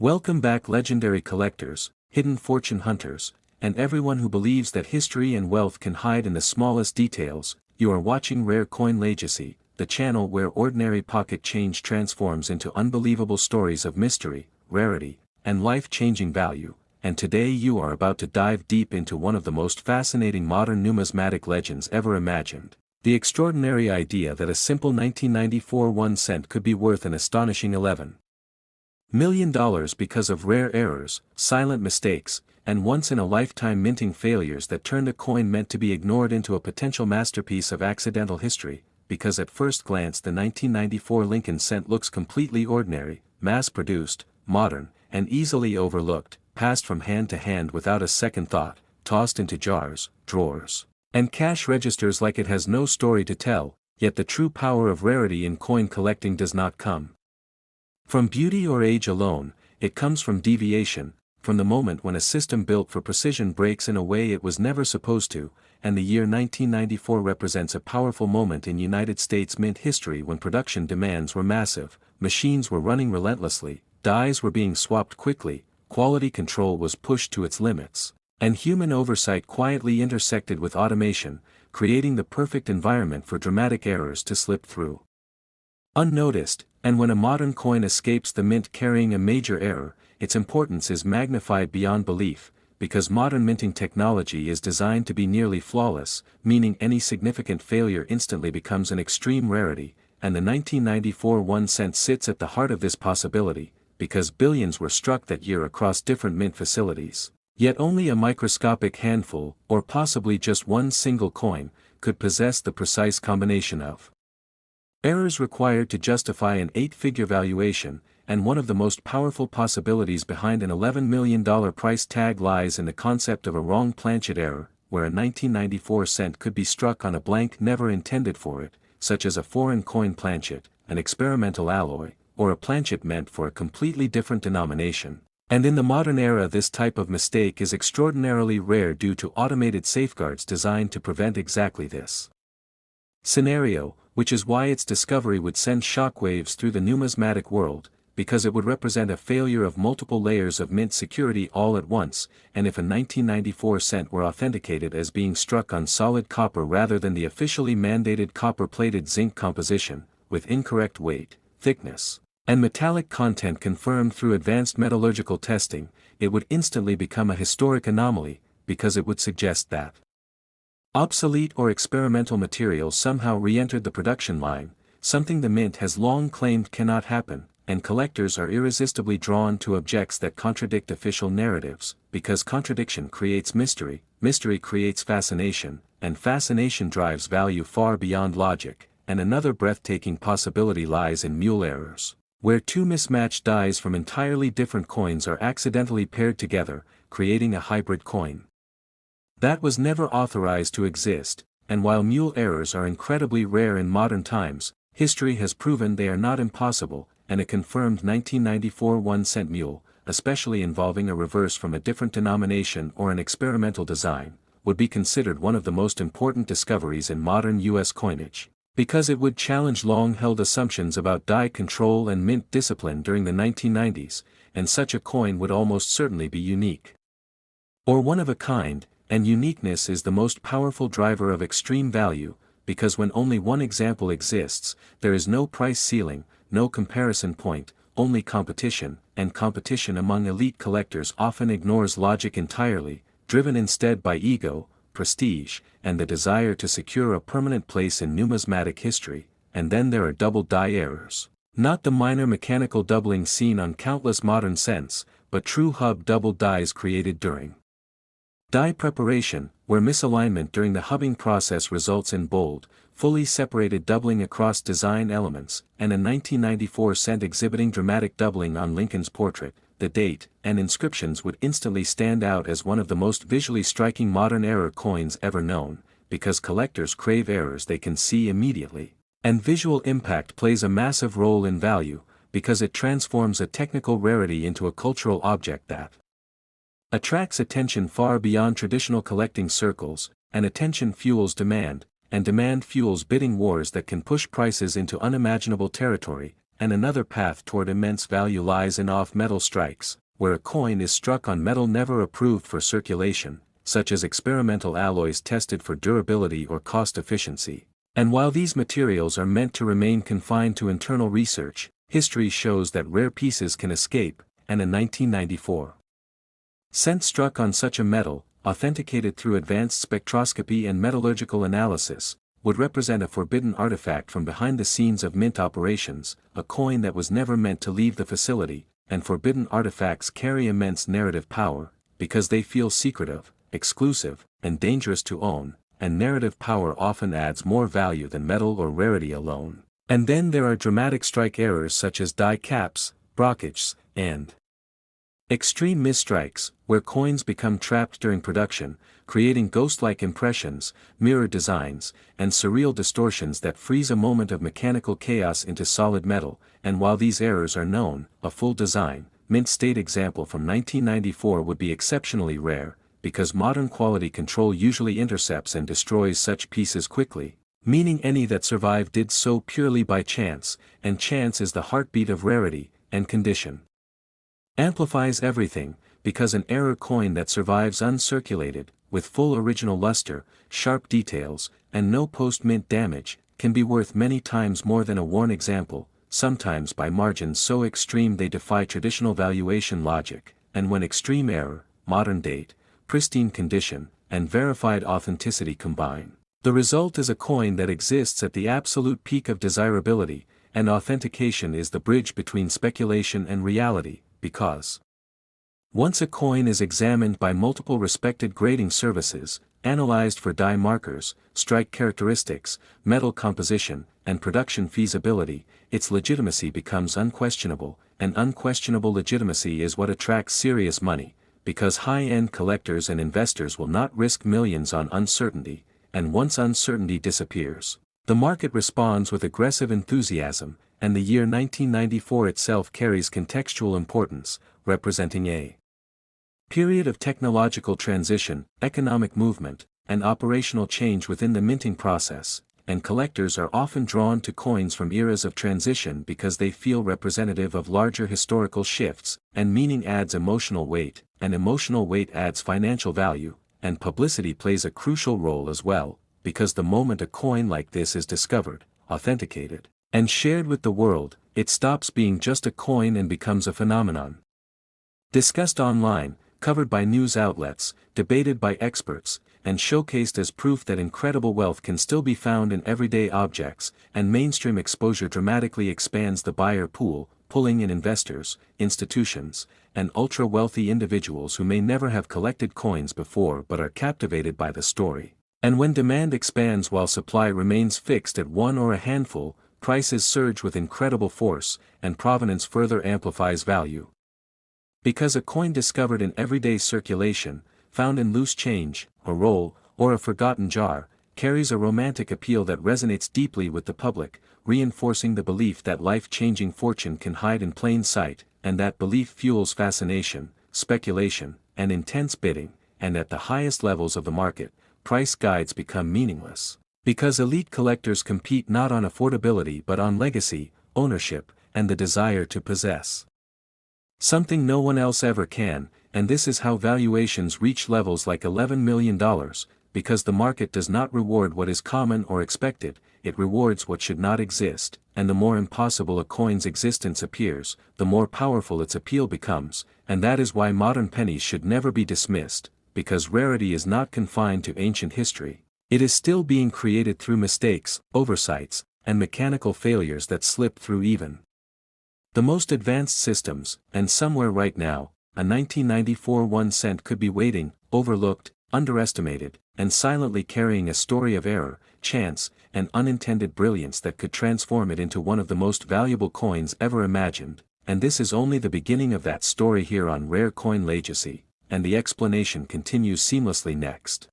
Welcome back, legendary collectors, hidden fortune hunters, and everyone who believes that history and wealth can hide in the smallest details. You are watching Rare Coin Legacy, the channel where ordinary pocket change transforms into unbelievable stories of mystery, rarity, and life-changing value. And today you are about to dive deep into one of the most fascinating modern numismatic legends ever imagined. The extraordinary idea that a simple 1994 1 cent could be worth an astonishing $11 million because of rare errors, silent mistakes, and once-in-a-lifetime minting failures that turned a coin meant to be ignored into a potential masterpiece of accidental history. Because at first glance the 1994 Lincoln cent looks completely ordinary, mass-produced, modern, and easily overlooked, passed from hand to hand without a second thought, tossed into jars, drawers, and cash registers like it has no story to tell. Yet the true power of rarity in coin collecting does not come from beauty or age alone. It comes from deviation, from the moment when a system built for precision breaks in a way it was never supposed to. And the year 1994 represents a powerful moment in United States mint history when production demands were massive, machines were running relentlessly, dies were being swapped quickly, quality control was pushed to its limits, and human oversight quietly intersected with automation, creating the perfect environment for dramatic errors to slip through unnoticed. And when a modern coin escapes the mint carrying a major error, its importance is magnified beyond belief, because modern minting technology is designed to be nearly flawless, meaning any significant failure instantly becomes an extreme rarity. And the 1994 1 cent sits at the heart of this possibility, because billions were struck that year across different mint facilities. Yet only a microscopic handful, or possibly just one single coin, could possess the precise combination of errors required to justify an 8-figure valuation. And one of the most powerful possibilities behind an $11 million price tag lies in the concept of a wrong planchet error, where a 1994 cent could be struck on a blank never intended for it, such as a foreign coin planchet, an experimental alloy, or a planchet meant for a completely different denomination. And in the modern era this type of mistake is extraordinarily rare due to automated safeguards designed to prevent exactly this scenario, which is why its discovery would send shockwaves through the numismatic world, because it would represent a failure of multiple layers of mint security all at once. And if a 1994 cent were authenticated as being struck on solid copper rather than the officially mandated copper-plated zinc composition, with incorrect weight, thickness, and metallic content confirmed through advanced metallurgical testing, it would instantly become a historic anomaly, because it would suggest that obsolete or experimental material somehow re-entered the production line, something the mint has long claimed cannot happen. And collectors are irresistibly drawn to objects that contradict official narratives, because contradiction creates mystery, mystery creates fascination, and fascination drives value far beyond logic. And another breathtaking possibility lies in mule errors, where two mismatched dies from entirely different coins are accidentally paired together, creating a hybrid coin that was never authorized to exist. And while mule errors are incredibly rare in modern times, history has proven they are not impossible. And a confirmed 1994 1 cent mule, especially involving a reverse from a different denomination or an experimental design, would be considered one of the most important discoveries in modern U.S. coinage, because it would challenge long-held assumptions about die control and mint discipline during the 1990s, and such a coin would almost certainly be unique, or one of a kind. And uniqueness is the most powerful driver of extreme value, because when only one example exists, there is no price ceiling, no comparison point, only competition. And competition among elite collectors often ignores logic entirely, driven instead by ego, prestige, and the desire to secure a permanent place in numismatic history. And then there are double die errors, not the minor mechanical doubling seen on countless modern cents, but true hub double dies created during die preparation, where misalignment during the hubbing process results in bold, fully separated doubling across design elements. And a 1994 cent exhibiting dramatic doubling on Lincoln's portrait, the date, and inscriptions would instantly stand out as one of the most visually striking modern error coins ever known, because collectors crave errors they can see immediately. And visual impact plays a massive role in value, because it transforms a technical rarity into a cultural object that attracts attention far beyond traditional collecting circles. And attention fuels demand, and demand fuels bidding wars that can push prices into unimaginable territory. and another path toward immense value lies in off-metal strikes, where a coin is struck on metal never approved for circulation, such as experimental alloys tested for durability or cost efficiency. And while these materials are meant to remain confined to internal research, history shows that rare pieces can escape, and in 1994, cent struck on such a metal, authenticated through advanced spectroscopy and metallurgical analysis, would represent a forbidden artifact from behind the scenes of mint operations, a coin that was never meant to leave the facility, and forbidden artifacts carry immense narrative power, because they feel secretive, exclusive, and dangerous to own, and narrative power often adds more value than metal or rarity alone. And then there are dramatic strike errors such as die caps, brockages, and extreme misstrikes, where coins become trapped during production, creating ghost-like impressions, mirror designs, and surreal distortions that freeze a moment of mechanical chaos into solid metal. And while these errors are known, a full design, mint state example from 1994 would be exceptionally rare, because modern quality control usually intercepts and destroys such pieces quickly, meaning any that survive did so purely by chance, and chance is the heartbeat of rarity, and condition amplifies everything, because an error coin that survives uncirculated, with full original luster, sharp details, and no post-mint damage, can be worth many times more than a worn example, sometimes by margins so extreme they defy traditional valuation logic. And when extreme error, modern date, pristine condition, and verified authenticity combine, the result is a coin that exists at the absolute peak of desirability, and authentication is the bridge between speculation and reality, because once a coin is examined by multiple respected grading services, analyzed for die markers, strike characteristics, metal composition, and production feasibility, its legitimacy becomes unquestionable, and unquestionable legitimacy is what attracts serious money, because high-end collectors and investors will not risk millions on uncertainty, and once uncertainty disappears, the market responds with aggressive enthusiasm, and the year 1994 itself carries contextual importance, representing a period of technological transition, economic movement, and operational change within the minting process, and collectors are often drawn to coins from eras of transition because they feel representative of larger historical shifts, and meaning adds emotional weight, and emotional weight adds financial value, and publicity plays a crucial role as well, because the moment a coin like this is discovered, authenticated, and shared with the world, it stops being just a coin and becomes a phenomenon. Discussed online, covered by news outlets, debated by experts, and showcased as proof that incredible wealth can still be found in everyday objects, and mainstream exposure dramatically expands the buyer pool, pulling in investors, institutions, and ultra-wealthy individuals who may never have collected coins before but are captivated by the story. And when demand expands while supply remains fixed at one or a handful, prices surge with incredible force, and provenance further amplifies value. Because a coin discovered in everyday circulation, found in loose change, a roll, or a forgotten jar, carries a romantic appeal that resonates deeply with the public, reinforcing the belief that life-changing fortune can hide in plain sight, and that belief fuels fascination, speculation, and intense bidding, and at the highest levels of the market, price guides become meaningless. Because elite collectors compete not on affordability but on legacy, ownership, and the desire to possess something no one else ever can, and this is how valuations reach levels like $11 million, because the market does not reward what is common or expected, it rewards what should not exist, and the more impossible a coin's existence appears, the more powerful its appeal becomes, and that is why modern pennies should never be dismissed, because rarity is not confined to ancient history. It is still being created through mistakes, oversights, and mechanical failures that slip through even the most advanced systems, and somewhere right now, a 1994 1 cent could be waiting, overlooked, underestimated, and silently carrying a story of error, chance, and unintended brilliance that could transform it into one of the most valuable coins ever imagined, and this is only the beginning of that story here on Rare Coin Legacy, and the explanation continues seamlessly next.